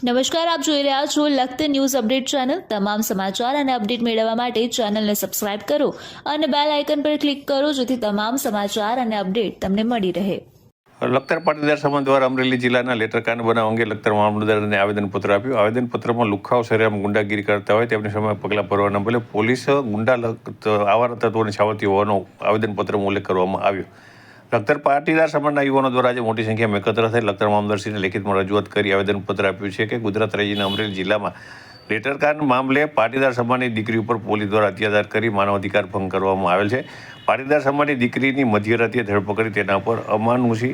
નમસ્કાર, આપ જોઈ રહ્યા છો લખતર ન્યૂઝ અપડેટ ચેનલ। તમામ સમાચાર અને અપડેટ મેળવવા માટે ચેનલને સબસ્ક્રાઇબ કરો અને બેલ આઇકન પર ક્લિક કરો જેથી તમામ સમાચાર અને અપડેટ તમને મળી રહે। લખતર પાટીદાર સમાજ દ્વારા અમરેલી જિલ્લાના લેટરકાંડ બનાવ અંગે લખતર મામલતદારને આવેદનપત્ર આપ્યું। આવેદનપત્રમાં લુખ્ખાઓ સરેઆમ ગુંડાગીરી કરતા હોય તેમની સામે પગલાં ભરવાના બદલે પોલીસ ગુંડા આવારા તત્વોની છાવતી હોવાનો આવેદનપત્રમાં ઉલ્લેખ કરવામાં આવ્યો। લખતર પાટીદાર સમાજના યુવાનો દ્વારા આજે મોટી સંખ્યામાં એકત્ર થઈ લખતર મામલતદારશ્રીને લેખિતમાં રજૂઆત કરી આવેદનપત્ર આપ્યું છે કે ગુજરાત રાજ્યના અમરેલી જિલ્લામાં લેટરકાંડ મામલે પાટીદાર સમાજની દીકરી ઉપર પોલીસ દ્વારા અત્યાચાર કરી માનવ અધિકાર ભંગ કરવામાં આવેલ છે। પાટીદાર સમાજની દીકરીની મધ્યરાત્રિએ ધરપકડી તેના પર અમાનુષી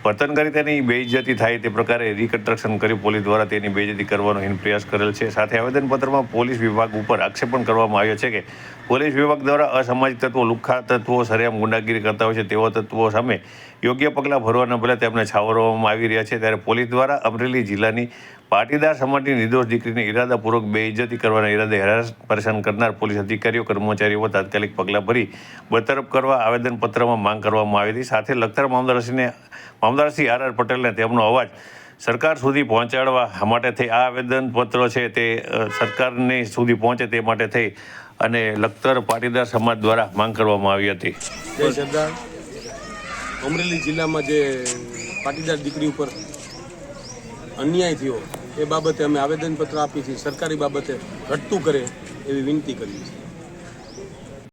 વર્તન કરી તેની બેઇજ્જતી થાય તે પ્રકારે રિકન્સ્ટ્રક્શન કરી પોલીસ દ્વારા તેની બેઇજ્જતી કરવાનો હીન પ્રયાસ કરેલ છે। સાથે આવેદનપત્રમાં પોલીસ વિભાગ ઉપર આક્ષેપ પણ કરવામાં આવ્યો છે કે પોલીસ વિભાગ દ્વારા અસામાજિક તત્વો લુખ્ખા તત્વો સરેઆમ ગુંડાગીરી કરતા હોય છે તેવા તત્વો સામે યોગ્ય પગલાં ભરવાના બદલે તેમને છાવરવામાં આવી રહ્યા છે। ત્યારે પોલીસ દ્વારા અમરેલી જિલ્લાની પાટીદાર સમાજની નિર્દોષ દીકરીને ઇરાદાપૂર્વક બેઇજ્જતી કરવાના ઈરાદે હેરાન પરેશાન કરનાર પોલીસ અધિકારીઓ કર્મચારીઓ તાત્કાલિક પગલાં ભરી બરતરફ કરવા આવેદનપત્રમાં માંગ કરવામાં આવી હતી। સાથે લખતર મામલતદારશ્રી આર પટેલને તેમનો અવાજ સરકાર સુધી પહોંચાડવા માટે થઈ આ આવેદનપત્ર છે તે સરકારને સુધી પહોંચે તે માટે થઈ અને લખતર પાટીદાર સમાજ દ્વારા માંગ કરવામાં આવી હતી। જય સરદાર। અમરેલી જિલ્લામાં જે પાટીદાર દીકરી ઉપર અન્યાય થયો એ બાબતે અમે આવેદનપત્ર આપી છે, સરકારી બાબતે ઘટતું કરે એવી વિનંતી કરી છે।